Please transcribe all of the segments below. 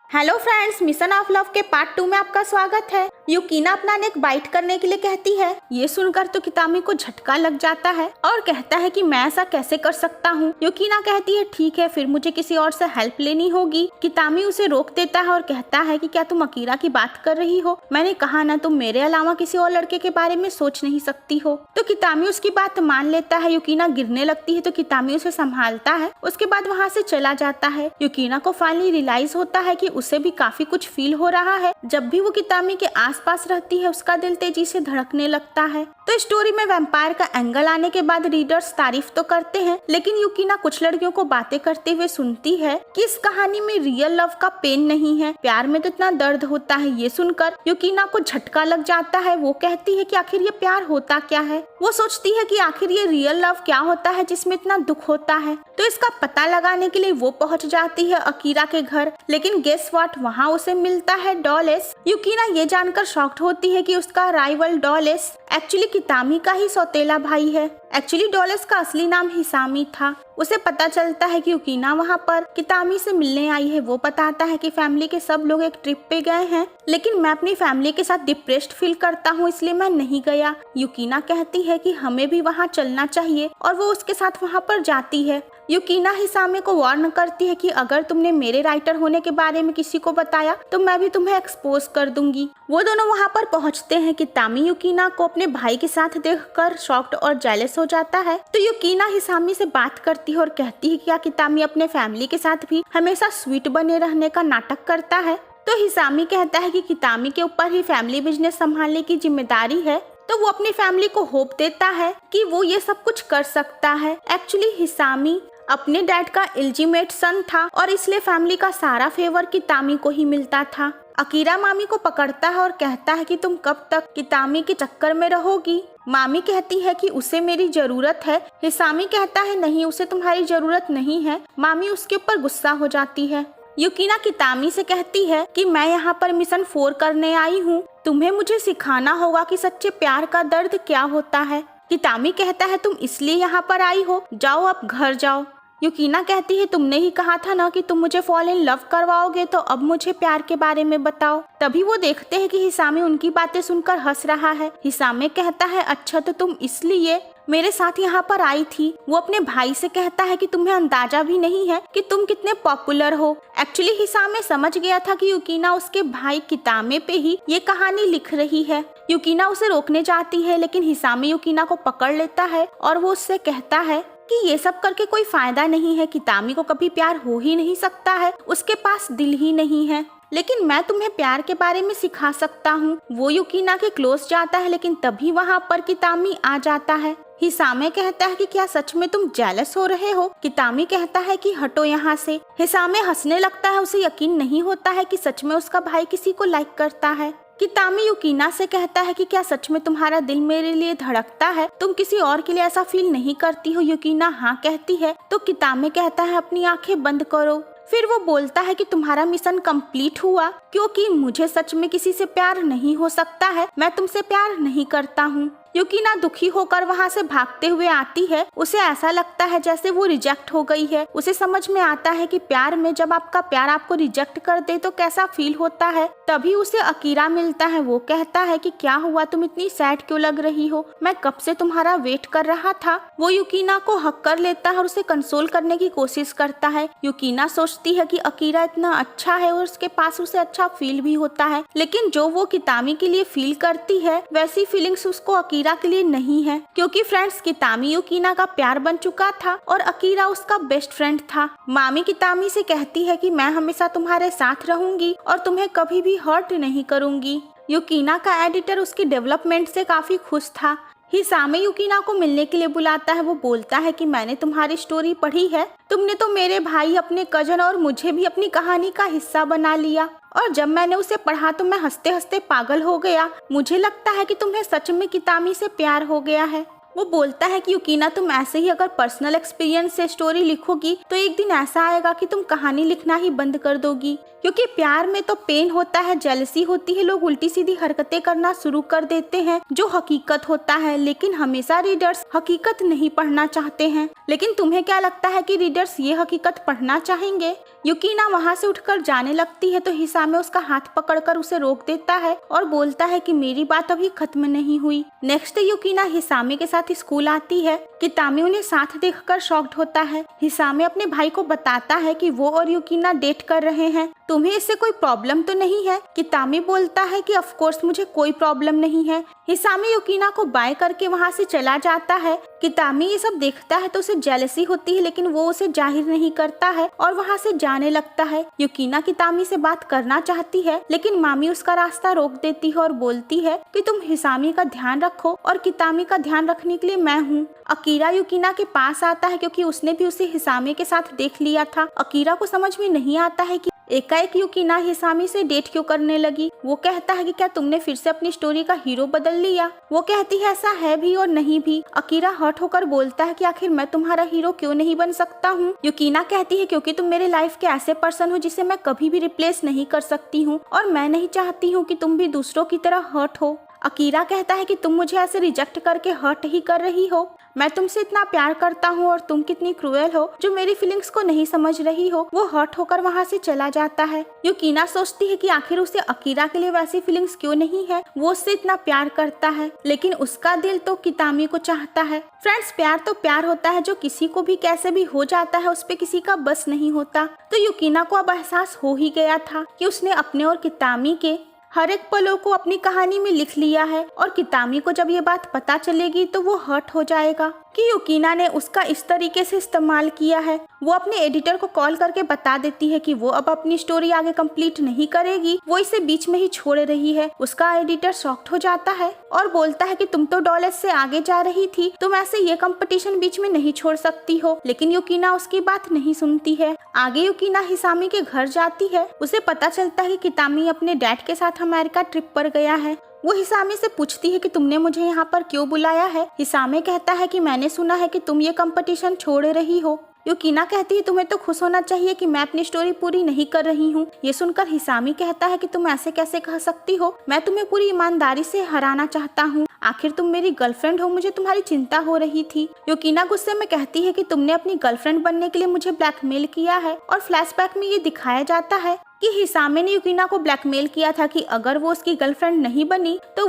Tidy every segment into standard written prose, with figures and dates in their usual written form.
Hello friends, mission of love के part 2 में आपका स्वागत है। युकीना अपना नेक बाइट करने के लिए कहती है। ये सुनकर तो कितामी को झटका लग जाता है और कहता है कि मैं ऐसा कैसे कर सकता हूँ। युकीना कहती है ठीक है, फिर मुझे किसी और से हेल्प लेनी होगी। कितामी उसे रोक देता है और कहता है कि क्या तुम अकीरा की बात कर रही हो? मैंने कहा ना, तुम मेरे अलावा किसी और लड़के के बारे में सोच नहीं सकती हो। तो कितामी उसकी बात मान लेता है। युकीना गिरने लगती है तो कितामी उसे संभालता है। उसके बाद वहाँ से चला जाता है। युकीना को फाइनली रियलाइज होता है कि उसे भी काफी कुछ फील हो रहा है। जब भी वो कितामी के आसपास रहती है उसका दिल तेजी से धड़कने लगता है। तो स्टोरी में वैम्पायर का एंगल आने के बाद रीडर्स तारीफ तो करते हैं, लेकिन युकीना कुछ लड़कियों को बातें करते हुए सुनती है कि इस कहानी में रियल लव का पेन नहीं है, प्यार में तो इतना दर्द होता है। ये सुनकर युकीना को झटका लग जाता है। वो कहती है कि आखिर ये प्यार होता क्या है। वो सोचती है कि आखिर ये रियल लव क्या होता है जिसमें इतना दुख होता है। तो इसका पता लगाने के लिए वो पहुंच जाती है अकीरा के घर, लेकिन गेस व्हाट, वहाँ उसे मिलता है डॉलेस। युकीना ये जानकर शॉक्ड होती है कि उसका राइवल डॉलेस एक्चुअली कितामी का ही सौतेला भाई है। एक्चुअली डॉलेस का असली नाम हिसामी था। उसे पता चलता है कि युकीना वहाँ पर कितामी से मिलने आई है। वो बताता है कि फैमिली के सब लोग एक ट्रिप पे गए हैं, लेकिन मैं अपनी फैमिली के साथ डिप्रेस्ड फील करता हूँ, इसलिए मैं नहीं गया। युकीना कहती है कि हमें भी वहाँ चलना चाहिए और वो उसके साथ वहाँ पर जाती है। युकीना हिसामी को वार्न करती है कि अगर तुमने मेरे राइटर होने के बारे में किसी को बताया तो मैं भी तुम्हें एक्सपोज कर दूंगी। वो दोनों वहाँ पर पहुँचते हैं। कितामी युकीना को अपने भाई के साथ देखकर शॉक्ड और जेलस हो जाता है। तो युकीना हिसामी से बात करती है और कहती है कि क्या कितामी अपने फैमिली के साथ भी हमेशा स्वीट बने रहने का नाटक करता है। तो हिसामी कहता है कि कितामी के ऊपर ही फैमिली बिजनेस संभालने की जिम्मेदारी है। तो वो अपनी फैमिली को होप देता है कि वो ये सब कुछ कर सकता है। एक्चुअली हिसामी अपने डैड का इल्जीमेट सन था और इसलिए फैमिली का सारा फेवर कितामी को ही मिलता था। अकीरा मामी को पकड़ता है और कहता है कि तुम कब तक कितामी के चक्कर में रहोगी। मामी कहती है कि उसे मेरी जरूरत है। हिसामी कहता है नहीं, उसे तुम्हारी जरूरत नहीं है। मामी उसके ऊपर गुस्सा हो जाती है। युकीना कितामी से कहती है कि मैं यहाँ पर मिशन 4 करने आई हूँ, तुम्हें मुझे सिखाना होगा कि सच्चे प्यार का दर्द क्या होता है। कितामी कहता है तुम इसलिए यहाँ पर आई हो, जाओ अब घर जाओ। युकीना कहती है तुमने ही कहा था ना कि तुम मुझे फॉल इन लव करवाओगे, तो अब मुझे प्यार के बारे में बताओ। तभी वो देखते हैं कि हिसामी उनकी बातें सुनकर हंस रहा है। हिसामी कहता है अच्छा, तो तुम इसलिए मेरे साथ यहाँ पर आई थी। वो अपने भाई से कहता है कि तुम्हें अंदाजा भी नहीं है कि तुम कितने पॉपुलर हो। एक्चुअली हिसामी समझ गया था कि युकीना उसके भाई कितामे पे ही ये कहानी लिख रही है। युकीना उसे रोकने जाती है, लेकिन हिसामी युकीना को पकड़ लेता है और वो उससे कहता है कि ये सब करके कोई फायदा नहीं है। कितामी को कभी प्यार हो ही नहीं सकता है, उसके पास दिल ही नहीं है, लेकिन मैं तुम्हें प्यार के बारे में सिखा सकता हूँ। वो युकीना के क्लोज जाता है, लेकिन तभी वहाँ पर कितामी आ जाता है। हिसामी कहता है कि क्या सच में तुम जेलस हो रहे हो? कितामी कहता है कि हटो यहाँ से। हिसामी हंसने लगता है। उसे यकीन नहीं होता है कि सच में उसका भाई किसी को लाइक करता है। कितामी युकीना से कहता है कि क्या सच में तुम्हारा दिल मेरे लिए धड़कता है? तुम किसी और के लिए ऐसा फील नहीं करती हो? युकीना हाँ कहती है। तो कितामी कहता है अपनी आंखें बंद करो। फिर वो बोलता है कि तुम्हारा मिशन कंप्लीट हुआ, क्योंकि मुझे सच में किसी से प्यार नहीं हो सकता है। मैं तुमसे प्यार नहीं करता हूँ। युकीना दुखी होकर वहाँ से भागते हुए आती है। उसे ऐसा लगता है जैसे वो रिजेक्ट हो गई है। उसे समझ में आता है कि प्यार में जब आपका प्यार आपको रिजेक्ट कर दे तो कैसा फील होता है। तभी उसे अकीरा मिलता है। वो कहता है कि क्या हुआ, तुम इतनी सैड क्यों लग रही हो? मैं कब से तुम्हारा वेट कर रहा था। वो युकीना को हक कर लेता है और उसे कंसोल करने की कोशिश करता है। युकीना सोचती है कि अकीरा इतना अच्छा है और उसके पास उसे अच्छा फील भी होता है, लेकिन जो वो कितामी के लिए फील करती है वैसी फीलिंग्स उसको अकीरा के लिए नहीं है, क्योंकि फ्रेंड्स कितामी युकीना का प्यार बन चुका था और अकीरा उसका बेस्ट फ्रेंड था। मामी कितामी से कहती है कि मैं हमेशा तुम्हारे साथ रहूंगी और तुम्हें कभी भी हर्ट नहीं करूंगी। युकीना का एडिटर उसकी डेवलपमेंट से काफी खुश था। हिसामी युकीना को मिलने के लिए बुलाता है। वो बोलता है कि मैंने तुम्हारी स्टोरी पढ़ी है। तुमने तो मेरे भाई, अपने कजन और मुझे भी अपनी कहानी का हिस्सा बना लिया, और जब मैंने उसे पढ़ा तो मैं हंसते हंसते पागल हो गया। मुझे लगता है कि तुम्हें सच में कितामी से प्यार हो गया है। वो बोलता है कि युकीना तुम ऐसे ही अगर पर्सनल एक्सपीरियंस से स्टोरी लिखोगी तो एक दिन ऐसा आएगा कि तुम कहानी लिखना ही बंद कर दोगी, क्योंकि प्यार में तो पेन होता है, जेलसी होती है, लोग उल्टी सीधी हरकतें करना शुरू कर देते हैं जो हकीकत होता है, लेकिन हमेशा रीडर्स हकीकत नहीं पढ़ना चाहते हैं। लेकिन तुम्हें क्या लगता है कि रीडर्स ये हकीकत पढ़ना चाहेंगे? युकीना वहाँ से उठकर जाने लगती है तो हिसामे उसका हाथ पकड़कर उसे रोक देता है और बोलता है कि मेरी बात अभी खत्म नहीं हुई। नेक्स्ट युकीना हिसामे के साथ स्कूल आती है। कितामी उन्हें साथ देखकर शॉक्ड होता है। हिसामे अपने भाई को बताता है कि वो और युकीना डेट कर रहे हैं। तुम्हें इससे कोई प्रॉब्लम तो नहीं है? कितामी बोलता है कि ऑफ कोर्स मुझे कोई प्रॉब्लम नहीं है। हिसामे युकीना को बाय करके वहाँ से चला जाता है। कितामी ये सब देखता है तो उसे जेलसी होती है, लेकिन वो उसे जाहिर नहीं करता है और वहाँ से जाने लगता है। युकीना कितामी से बात करना चाहती है, लेकिन मामी उसका रास्ता रोक देती है और बोलती है कि तुम हिसामी का ध्यान रखो और कितामी का ध्यान रखने के लिए मैं हूँ। अकीरा युकीना के पास आता है क्योंकि उसने भी उसे हिसामी के साथ देख लिया था। अकीरा को समझ में नहीं आता है कि एकाएक युकीना हिसामी से डेट क्यों करने लगी। वो कहता है कि क्या तुमने फिर से अपनी स्टोरी का हीरो बदल लिया? वो कहती है ऐसा है भी और नहीं भी। अकीरा हर्ट होकर बोलता है कि आखिर मैं तुम्हारा हीरो क्यों नहीं बन सकता हूँ। युकीना कहती है क्योंकि तुम मेरे लाइफ के ऐसे पर्सन हो जिसे मैं कभी भी रिप्लेस नहीं कर सकती हूँ और मैं नहीं चाहती हूँ कि तुम भी दूसरों की तरह हर्ट हो। अकीरा कहता है कि तुम मुझे ऐसे रिजेक्ट करके हर्ट ही कर रही हो। मैं तुमसे इतना प्यार करता हूँ और तुम कितनी क्रूएल हो जो मेरी फीलिंग्स को नहीं समझ रही हो। वो हर्ट होकर वहाँ से चला जाता है। युकीना सोचती है कि आखिर उसे अकीरा के लिए वैसी फीलिंग्स क्यों नहीं है। वो उससे इतना प्यार करता है, लेकिन उसका दिल तो कितामी को चाहता है। फ्रेंड्स, प्यार तो प्यार होता है जो किसी को भी कैसे भी हो जाता है, उस पे किसी का बस नहीं होता। तो युकीना को अब एहसास हो ही गया था कि उसने अपने और कितामी के हर एक पलों को अपनी कहानी में लिख लिया है और कितामी को जब ये बात पता चलेगी तो वो हर्ट हो जाएगा कि युकीना ने उसका इस तरीके से इस्तेमाल किया है। वो अपने एडिटर को कॉल करके बता देती है कि वो अब अपनी स्टोरी आगे कंप्लीट नहीं करेगी, वो इसे बीच में ही छोड़ रही है। उसका एडिटर शॉक्ड हो जाता है और बोलता है कि तुम तो डॉलर्स से आगे जा रही थी, तुम ऐसे ये कंपटीशन बीच में नहीं छोड़ सकती हो। लेकिन युकीना उसकी बात नहीं सुनती है। आगे युकीना हिसामी के घर जाती है। उसे पता चलता है कि कितामी अपने डैड के साथ अमेरिका ट्रिप पर गया है। वो हिसामी से पूछती है कि तुमने मुझे यहाँ पर क्यों बुलाया है। हिसामी कहता है कि मैंने सुना है कि तुम ये कंपटीशन छोड़ रही हो। युकीना कहती है तुम्हें तो खुश होना चाहिए कि मैं अपनी स्टोरी पूरी नहीं कर रही हूँ। ये सुनकर हिसामी कहता है कि तुम ऐसे कैसे कह सकती हो, मैं तुम्हें पूरी ईमानदारी से हराना चाहता हूँ। आखिर तुम मेरी गर्लफ्रेंड हो, मुझे तुम्हारी चिंता हो रही थी। युकीना गुस्से में कहती है कि तुमने अपनी गर्लफ्रेंड बनने के लिए मुझे ब्लैकमेल किया है और फ्लैशबैक में ये दिखाया जाता है कि हिसामी ने युकीना को ब्लैकमेल किया था कि अगर वो उसकी गर्लफ्रेंड नहीं बनी तो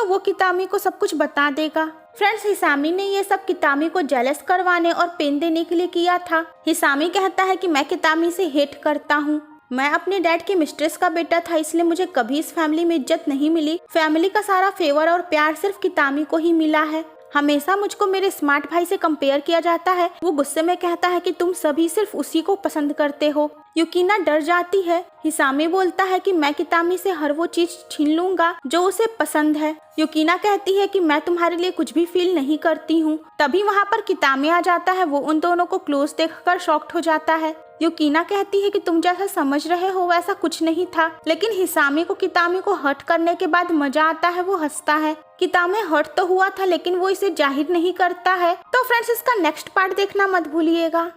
वो कितामी को सब कुछ बता देगा। फ्रेंड्स, हिसामी ने ये सब कितामी को जेलस करवाने और पेन देने के लिए किया था। हिसामी कहता है कि मैं कितामी से हेट करता हूँ। मैं अपने डैड के मिस्ट्रेस का बेटा था, इसलिए मुझे कभी इस फैमिली में इज्जत नहीं मिली। फैमिली का सारा फेवर और प्यार सिर्फ कितामी को ही मिला है। हमेशा मुझको मेरे स्मार्ट भाई से कंपेयर किया जाता है। वो गुस्से में कहता है कि तुम सभी सिर्फ उसी को पसंद करते हो। युकीना डर जाती है। हिसामी बोलता है कि मैं कितामी से हर वो चीज छीन लूंगा जो उसे पसंद है। युकीना कहती है कि मैं तुम्हारे लिए कुछ भी फील नहीं करती हूँ। तभी वहाँ पर कितामी आ जाता है। वो उन दोनों को क्लोज देखकर शॉक्ड हो जाता है। युकीना कहती है कि तुम जैसा समझ रहे हो वैसा कुछ नहीं था, लेकिन हिसामी को कितामी को हर्ट करने के बाद मजा आता है। वो हंसता है। कितामी हर्ट तो हुआ था, लेकिन वो इसे जाहिर नहीं करता है। तो फ्रेंड्स, इसका नेक्स्ट पार्ट देखना मत भूलिएगा।